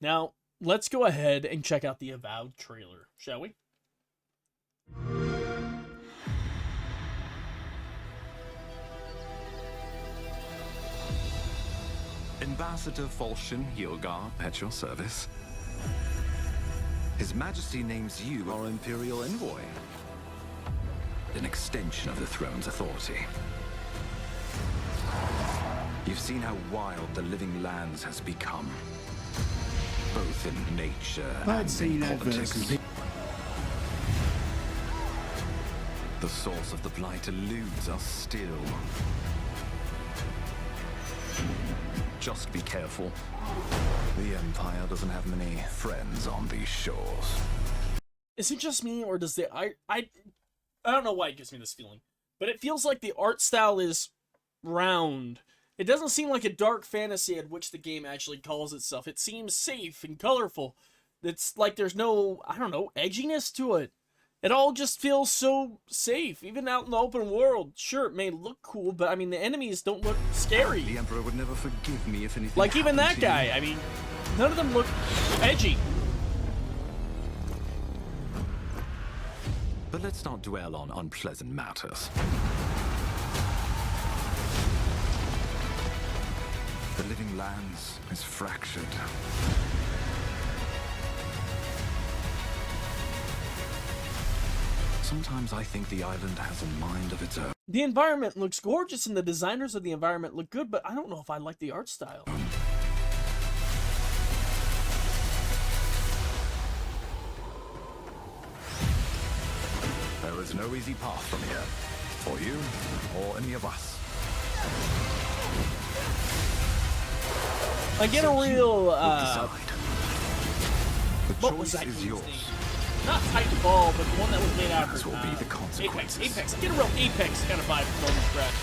Now, let's go ahead and check out the Avowed trailer, shall we? Ambassador Falchion Hilgar at your service. His Majesty names you our Imperial Envoy. An extension of the throne's authority. You've seen how wild the living lands has become. Both in nature and in politics. The source of the blight eludes us still. Just be careful. The Empire doesn't have many friends on these shores. Is it just me, or does the I don't know why it gives me this feeling, but it feels like the art style is round. It doesn't seem like a dark fantasy at which the game actually calls itself. It seems safe and colorful. It's like there's no, I don't know, edginess to it. It all just feels so safe, even out in the open world. Sure, it may look cool, but I mean, the enemies don't look scary. The Emperor would never forgive me if anything like even that happened to guy, you. I mean, none of them look edgy. But let's not dwell on unpleasant matters. The living lands is fractured. Sometimes I think the island has a mind of its own. The environment looks gorgeous and the designers of the environment look good, but I don't know if I like the art style. There is no easy path from here, for you or any of us. I get a real, Decide. The what was choice that is game's yours. name? Not Titanfall, but the one that was made after This will be the consequences. Apex. I get a real Apex kind of vibe from this scratch.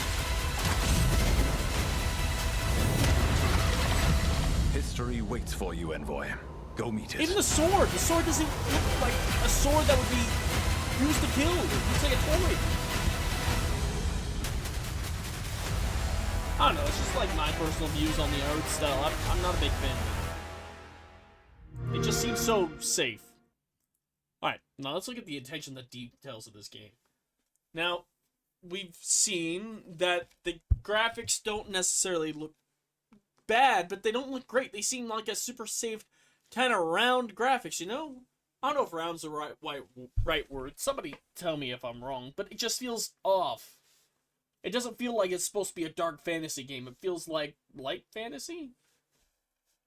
History waits for you, Envoy. Go meet it. Even the sword doesn't look like a sword that would be used to kill. It looks like a toy. I don't know, it's just like my personal views on the art style. I'm not a big fan of it. It just seems so safe. Alright, now let's look at the intention, the details of this game. Now, we've seen that the graphics don't necessarily look bad, but they don't look great. They seem like a super safe, kind of round graphics, you know? I don't know if round's the right word. Somebody tell me if I'm wrong, but it just feels off. It doesn't feel like it's supposed to be a dark fantasy game. It feels like light fantasy?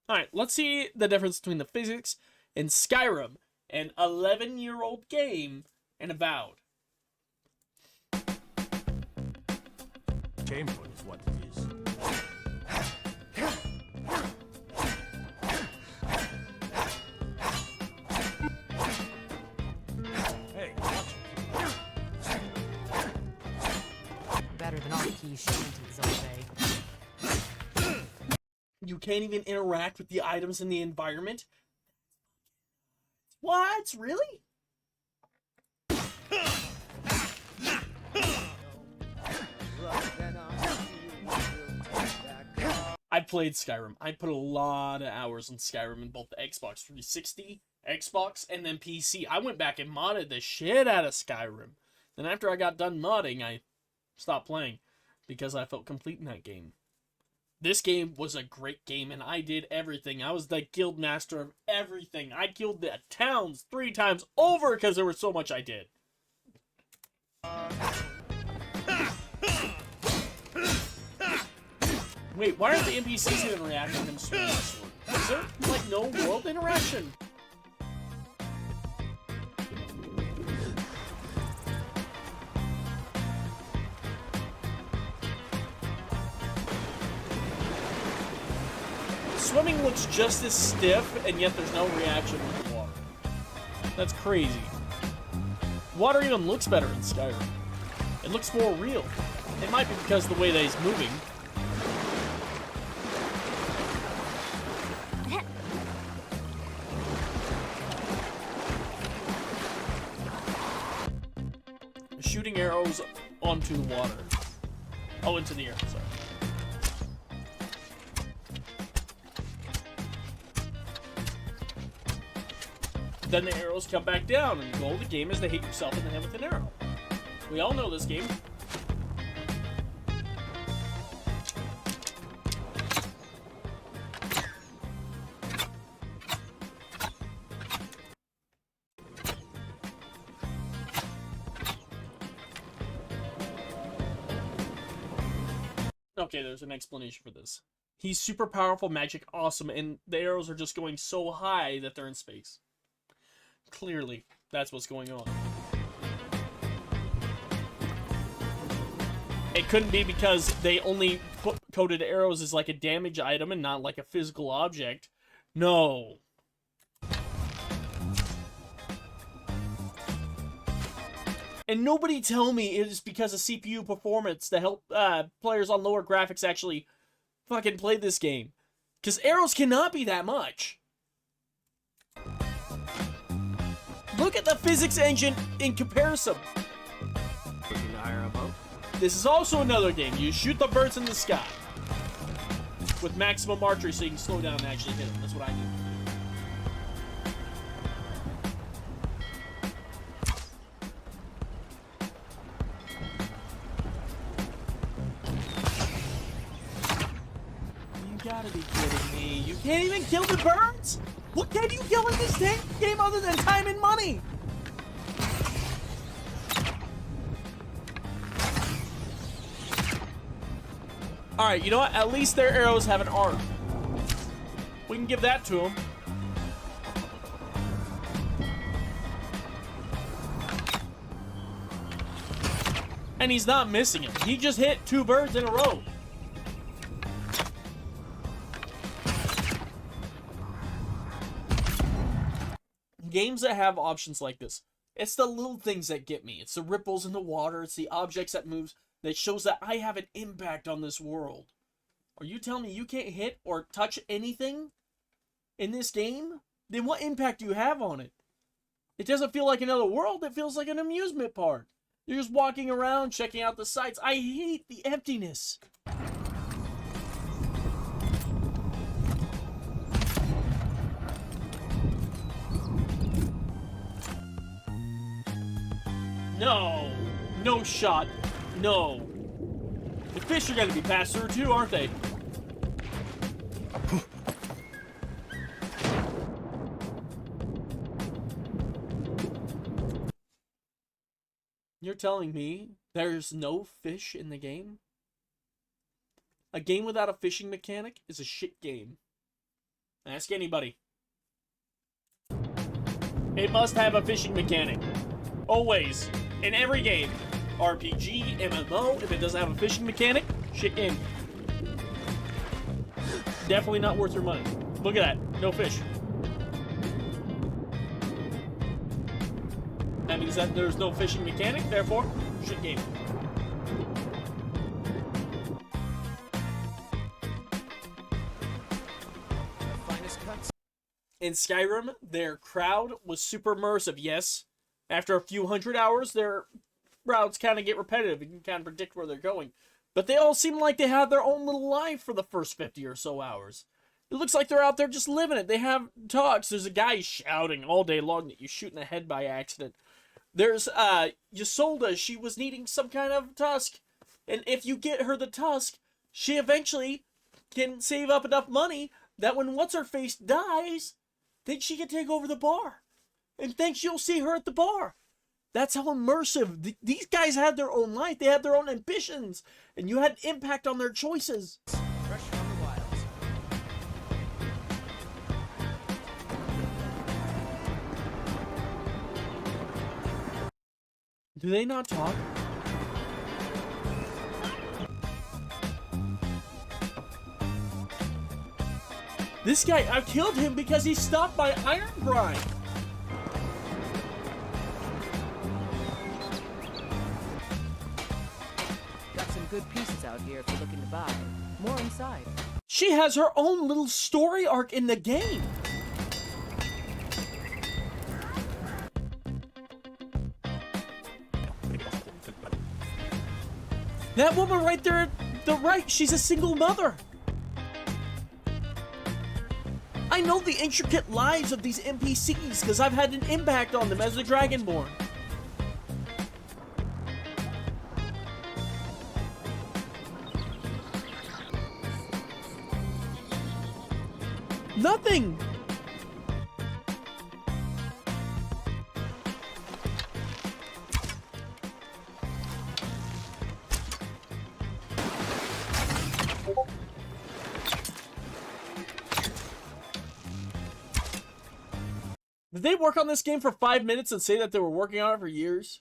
Alright, let's see the difference between the physics in Skyrim, an 11-year-old game, and Avowed. Shameful is what it is. Hey, watch it. Better than all the key shanties all day. You can't even interact with the items in the environment? What? Really? I played Skyrim. I put a lot of hours in Skyrim in both the Xbox 360, Xbox, and then PC. I went back and modded the shit out of Skyrim. Then after I got done modding, I stopped playing because I felt complete in that game. This game was a great game, and I did everything. I was the guild master of everything. I killed the towns 3 times over because there was so much I did. Wait, why aren't the NPCs even reacting to them swinging the sword? Is there, like, no world interaction? Swimming looks just as stiff, and yet there's no reaction with the water. That's crazy. Water even looks better in Skyrim. It looks more real. It might be because of the way that he's moving. Shooting arrows onto the water. Oh, into the air, sorry. then the arrows come back down, and the goal of the game is to hit yourself in the head with an arrow. We all know this game. Okay, there's an explanation for this. He's super powerful, magic, awesome, and the arrows are just going so high that they're in space. Clearly, that's what's going on. It couldn't be because they only coded arrows as like a damage item and not like a physical object. No. And nobody tell me it is because of CPU performance to help players on lower graphics actually fucking play this game. Because arrows cannot be that much. Look at the physics engine in comparison. Looking to hire a boat? This is also another game. You shoot the birds in the sky with maximum archery so you can slow down and actually hit them. That's what I do. You gotta be kidding me. You can't even kill the birds? What can you kill in this game other than time and money? Alright, you know what? At least their arrows have an arc. We can give that to them. And he's not missing it. He just hit 2 birds in a row. Games that have options like this, it's the little things that get me. It's the ripples in the water. It's the objects that moves that shows that I have an impact on this world. Are you telling me you can't hit or touch anything in this game? Then what impact do you have on it? It doesn't feel like another world. It feels like an amusement park. You're just walking around, checking out the sights. I hate the emptiness. No. No shot. No. The fish are going to be passed through too, aren't they? You're telling me there's no fish in the game? A game without a fishing mechanic is a shit game. Ask anybody. It must have a fishing mechanic. Always. In every game. RPG, MMO, if it doesn't have a fishing mechanic, shit game. Definitely not worth your money. Look at that. No fish. That means that there's no fishing mechanic, therefore, shit game. Finest cuts. In Skyrim, their crowd was super immersive, yes. After a few hundred hours, their routes kind of get repetitive. You can kind of predict where they're going. But they all seem like they have their own little life for the first 50 or so hours. It looks like they're out there just living it. They have talks. There's a guy shouting all day long that you shoot in the head by accident. There's Ysolda. She was needing some kind of tusk. And if you get her the tusk, she eventually can save up enough money that when What's-Her-Face dies, then she can take over the bar. And thanks, you'll see her at the bar. That's how immersive. These guys had their own life. They had their own ambitions. And you had impact on their choices. Fresh from the wilds. Do they not talk? This guy, I killed him because he stopped my iron grind. Got some good pieces out here if you're looking to buy. More inside. She has her own little story arc in the game. That woman right there, the right, she's a single mother. I I know the intricate lives of these NPCs because I've had an impact on them as the Dragonborn. Nothing! Did they work on this game for 5 minutes and say that they were working on it for years?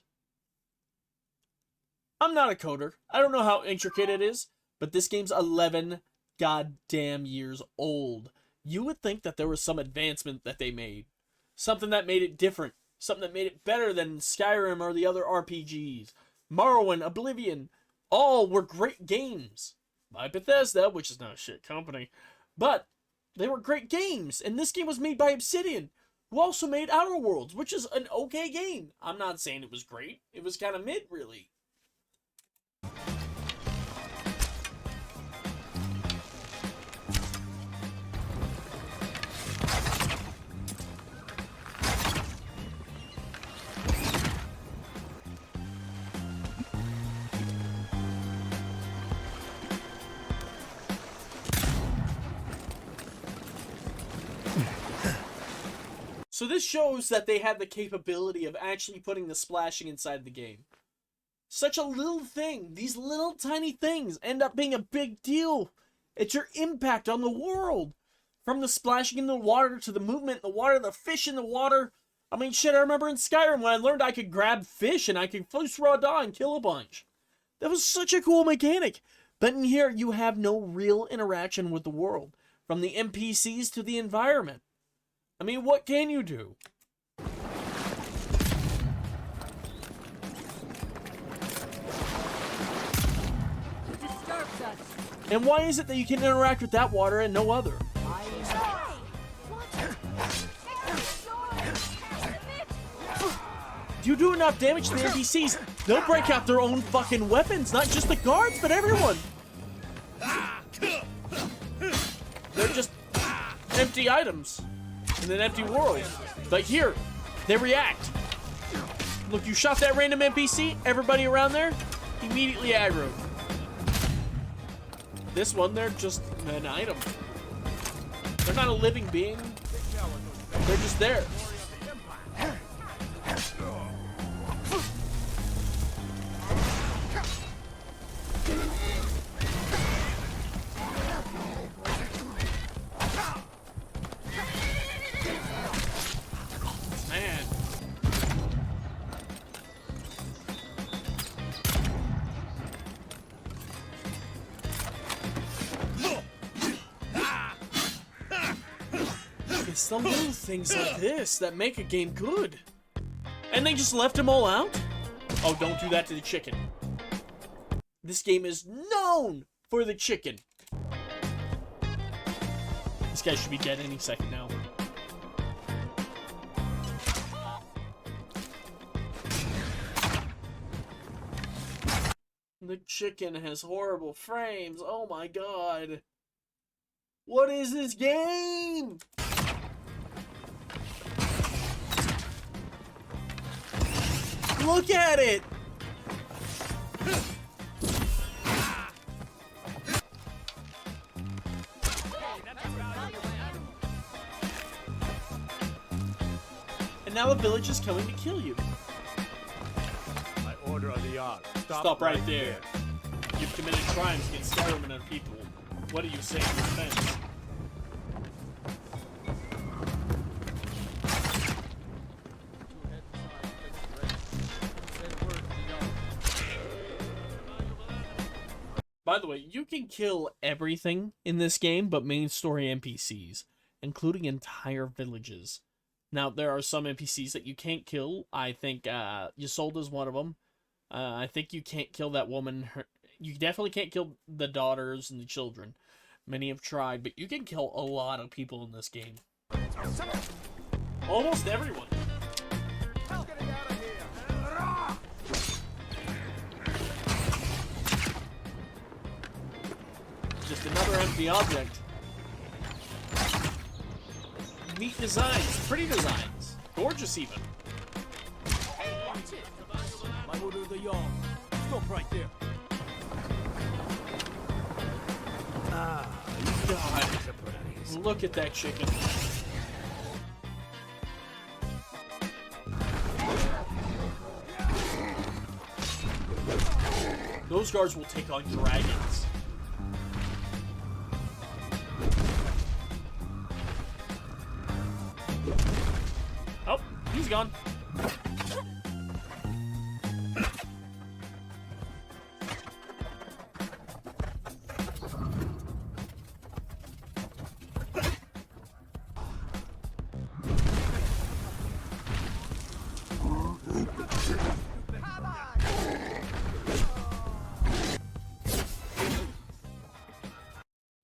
I'm not a coder. I don't know how intricate it is, but this game's 11 goddamn years old. You would think that there was some advancement that they made. Something that made it different. Something that made it better than Skyrim or the other RPGs. Morrowind, Oblivion, all were great games. By Bethesda, which is not a shit company. But they were great games. And this game was made by Obsidian, who also made Outer Worlds, which is an okay game. I'm not saying it was great. It was kind of mid, really. So this shows that they had the capability of actually putting the splashing inside the game. Such a little thing. These little tiny things end up being a big deal. It's your impact on the world. From the splashing in the water to the movement in the water, the fish in the water. I mean, shit, I remember in Skyrim when I learned I could grab fish and I could fleece raw dog and kill a bunch. That was such a cool mechanic. But in here, you have no real interaction with the world. From the NPCs to the environment. I mean, what can you do? And why is it that you can interact with that water and no other? You do enough damage to the NPCs, they'll break out their own fucking weapons, not just the guards, but everyone. They're just empty items in an empty world. But here, they react. Look, you shot that random NPC, everybody around there, immediately aggro. This one, they're just an item. They're not a living being. They're just there. Man. It's the little things like this that make a game good. And they just left them all out? Oh, don't do that to the chicken. This game is known for the chicken. This guy should be dead any second now. The chicken has horrible frames. Oh my god. What is this game? Look at it! And now the village is coming to kill you. I order on the yard. Stop right there. You've committed crimes against Skyrim and other people. What do you say in defense? By the way, you can kill everything in this game but main story NPCs, including entire villages. Now, there are some NPCs that you can't kill. I think Ysolda's one of them. I think you can't kill that woman. You definitely can't kill the daughters and the children. Many have tried, but you can kill a lot of people in this game. Almost everyone. Just another empty object. Neat designs, pretty designs, gorgeous even. My order of the yard. Stop right there. Ah, you got it. Surprise. Look at that chicken. Those guards will take on dragons. Oh, he's gone.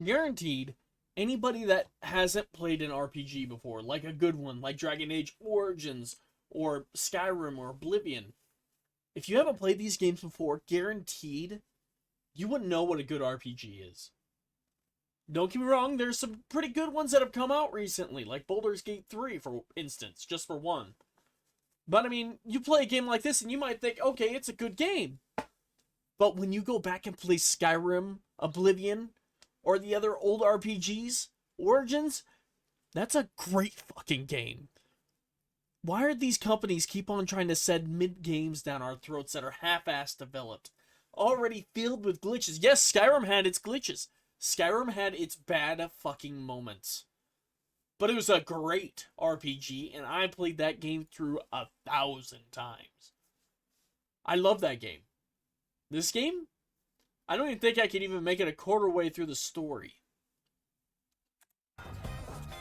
Guaranteed, anybody that hasn't played an RPG before, like a good one, like Dragon Age Origins, or Skyrim, or Oblivion, if you haven't played these games before, guaranteed, you wouldn't know what a good RPG is. Don't get me wrong, there's some pretty good ones that have come out recently, like Baldur's Gate 3, for instance, just for one. But, I mean, you play a game like this, and you might think, okay, it's a good game. But when you go back and play Skyrim, Oblivion, or the other old RPGs, Origins, that's a great fucking game. Why are these companies keep on trying to send mid-games down our throats that are half-assed developed? Already filled with glitches. Yes, Skyrim had its glitches. Skyrim had its bad fucking moments. But it was a great RPG, and I played that game through 1,000 times. I love that game. This game? I don't even think I could even make it a quarter way through the story.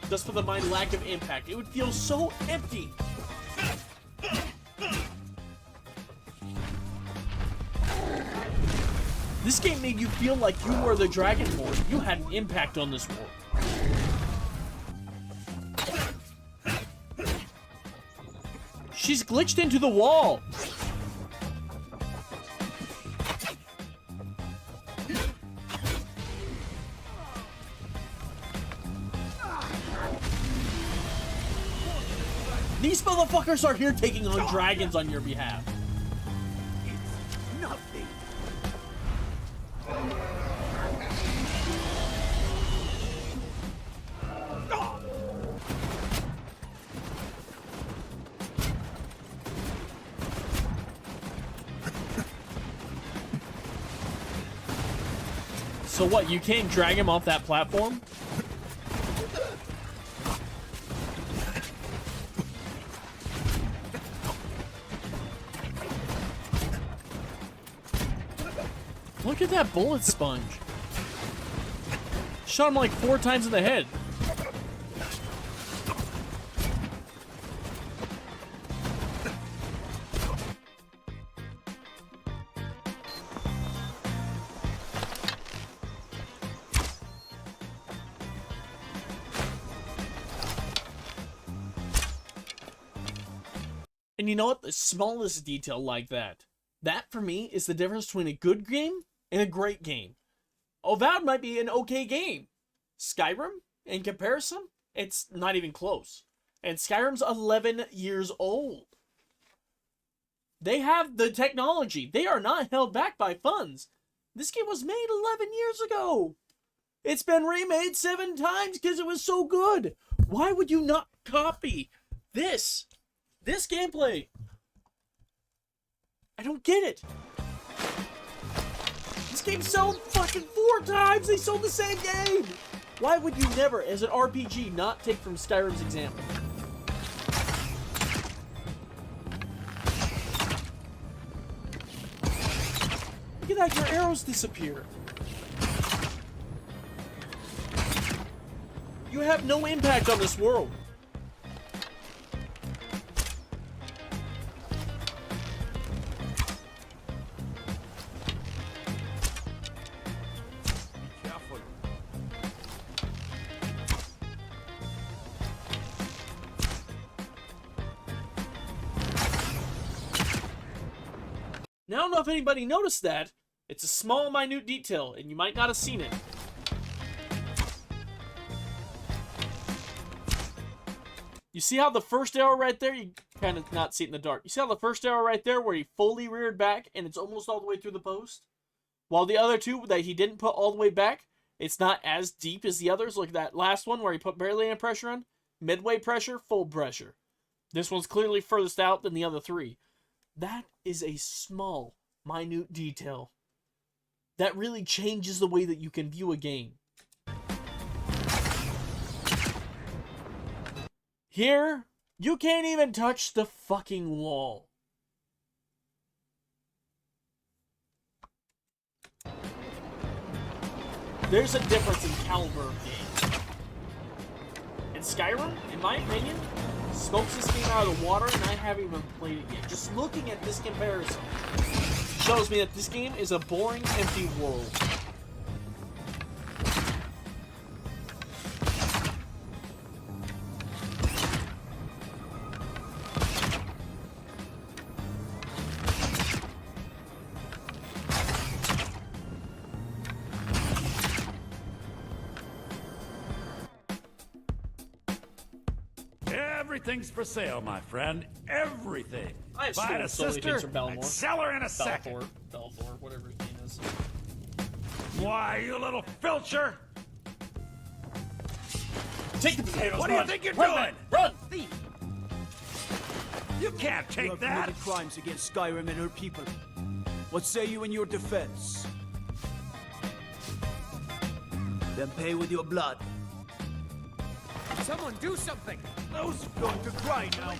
Just for my lack of impact. It would feel so empty. This game made you feel like you were the Dragonborn. You had an impact on this world. She's glitched into the wall. These motherfuckers are here taking on dragons on your behalf. It's nothing. So what, you can't drag him off that platform? Look at that bullet sponge. Shot him like 4 times in the head. And you know what? The smallest detail like that. That, for me, is the difference between a good game and a great game. Avowed might be an okay game. Skyrim, in comparison, it's not even close. And Skyrim's 11 years old. They have the technology. They are not held back by funds. This game was made 11 years ago. It's been remade 7 times because it was so good. Why would you not copy this gameplay? I don't get it. This game sold fucking 4 times. They sold the same game. Why would you never, as an RPG, not take from Skyrim's example? Look at that, your arrows disappear. You have no impact on this world. Careful. Now, I don't know if anybody noticed that. It's a small, minute detail, and you might not have seen it. see how the first arrow right there, you kind of not see it in the dark. You see how the first arrow right there where he fully reared back and it's almost all the way through the post? While the other two that he didn't put all the way back, it's not as deep as the others. Look at that last one where he put barely any pressure on. Midway pressure, full pressure. This one's clearly furthest out than the other three. That is a small, minute detail that really changes the way that you can view a game. Here, you can't even touch the fucking wall. There's a difference in caliber of game. In Skyrim, in my opinion, smokes this game out of the water, and I haven't even played it yet. Just looking at this comparison shows me that this game is a boring, empty world. Everything's for sale, my friend. Everything. I have Buy a solely sister, for Belmore. I'd sell her in a second. Belfort, whatever his name is. Why, you little filcher? Take the potatoes. What do you run. think you're Run, doing? man, Run! You can't You take have that. committed crimes against Skyrim and her people. What say you in your defense? Then pay with your blood. Someone do something! Those going to cry now.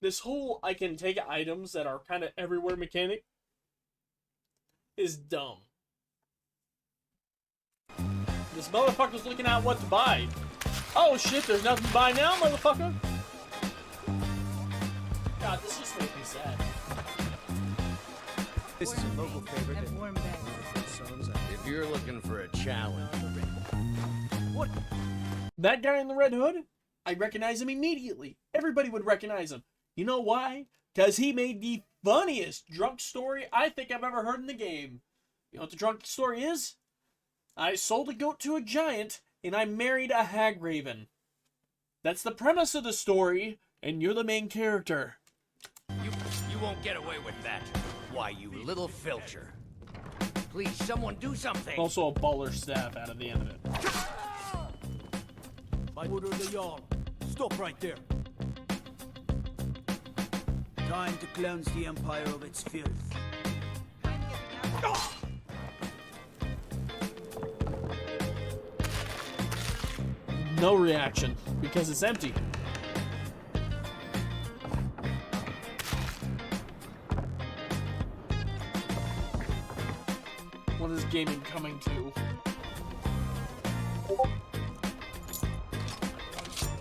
This whole I can take items that are kind of everywhere mechanic is dumb. This motherfucker's looking at what to buy. Oh shit, there's nothing to buy now, motherfucker? God, this just makes me sad. This is a local favorite. And warm beds. If you're looking for a challenge, What? That guy in the red hood, I recognize him immediately. Everybody would recognize him. You know why? Because he made the funniest drunk story I think I've ever heard in the game. You know what the drunk story is? I sold a goat to a giant, and I married a hag raven. That's the premise of the story, and you're the main character. you won't get away with that. Why, you little filcher. Please, someone do something! Also a baller staff out of the end of it. By order of the Jarl. Stop right there. Time to cleanse the Empire of its filth. No reaction, because it's empty. What is gaming coming to?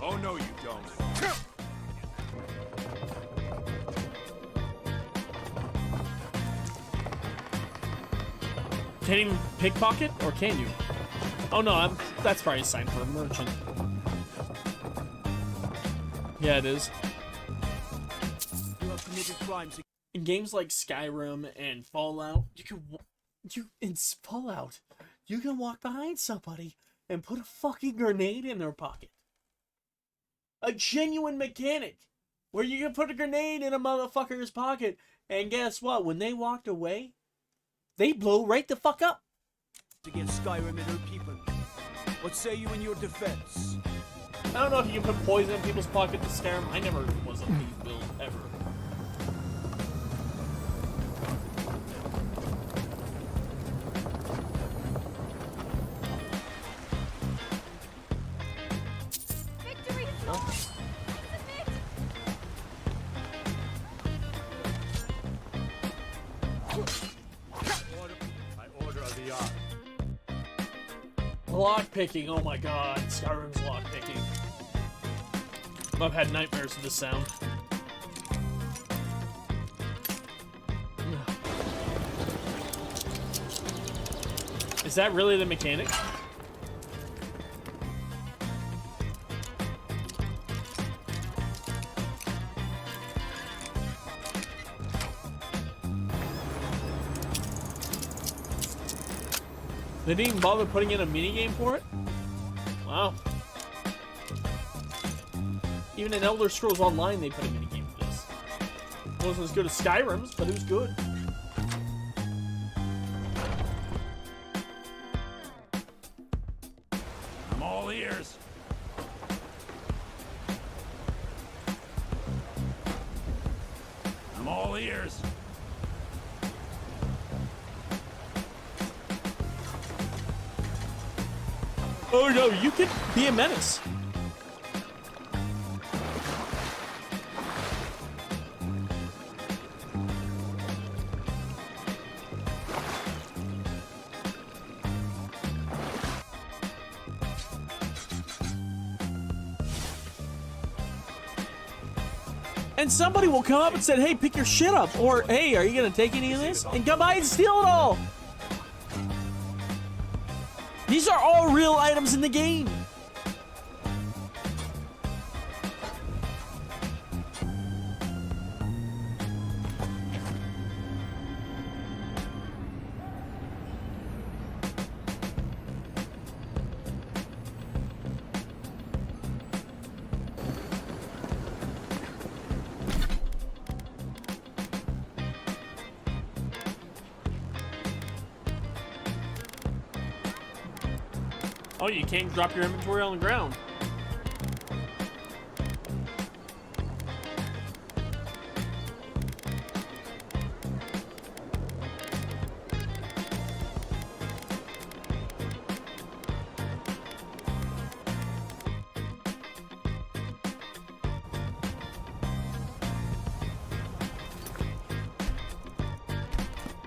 Oh, no, you don't. Can't even pickpocket, or can you? Oh no, that's probably a sign for a merchant. Yeah, it is. You have committed crimes. In games like Skyrim and Fallout, you can walk behind somebody and put a fucking grenade in their pocket. A genuine mechanic where you can put a grenade in a motherfucker's pocket, and guess what? When they walked away, they blow right the fuck up. Against Skyrim and her people. What say you in your defense? I don't know if you can put poison in people's pockets to scare them. I never was a thief build ever. Victory is lost! By order of the Jarl. Lock picking, oh my god, Skyrim's lock picking. I've had nightmares of this sound. Is that really the mechanic? They didn't even bother putting in a minigame for it? Wow. Even in Elder Scrolls Online, they put a minigame for this. It wasn't as good as Skyrim's, but it was good. I'm all ears. I'm all ears. Oh no, you could be a menace. And somebody will come up and say, hey, pick your shit up. Or, hey, are you going to take any of this? And come by and steal it all. These are all real items in the game. Oh, you can't drop your inventory on the ground.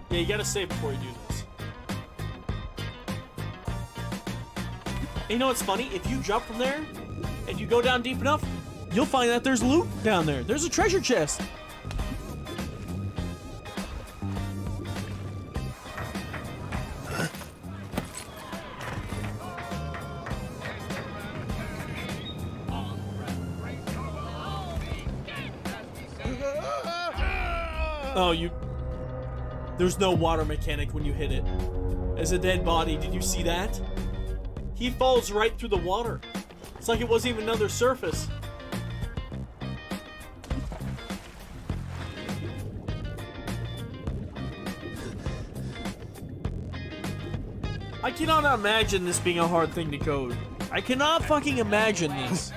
Yeah, you gotta save before you do this. You know what's funny? If you jump from there and you go down deep enough, you'll find that there's loot down there. There's a treasure chest. Oh, there's no water mechanic when you hit it. As a dead body, did you see that? He falls right through the water. It's like it wasn't even another surface. I cannot imagine this being a hard thing to code. I cannot fucking imagine this.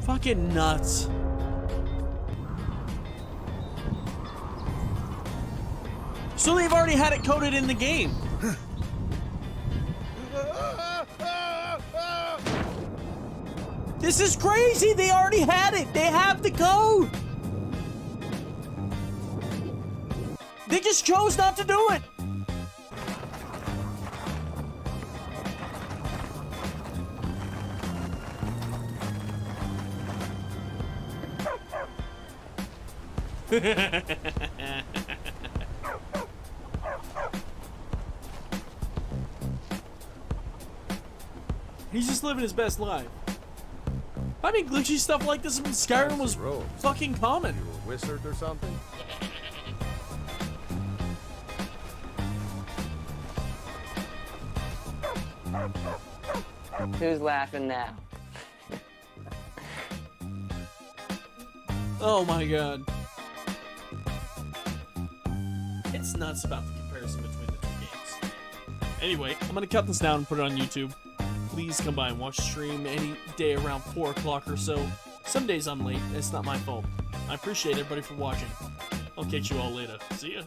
Fucking nuts. So they've already had it coded in the game. This is crazy. They already had it. They have the code. They just chose not to do it. He's just living his best life. I mean, glitchy stuff like this in Skyrim was fucking common. You a wizard or something? Who's laughing now? Oh my god. It's nuts about the comparison between the two games. Anyway, I'm gonna cut this down and put it on YouTube. Please come by and watch the stream any day around 4 o'clock or so. Some days I'm late, it's not my fault. I appreciate everybody for watching. I'll catch you all later. See ya.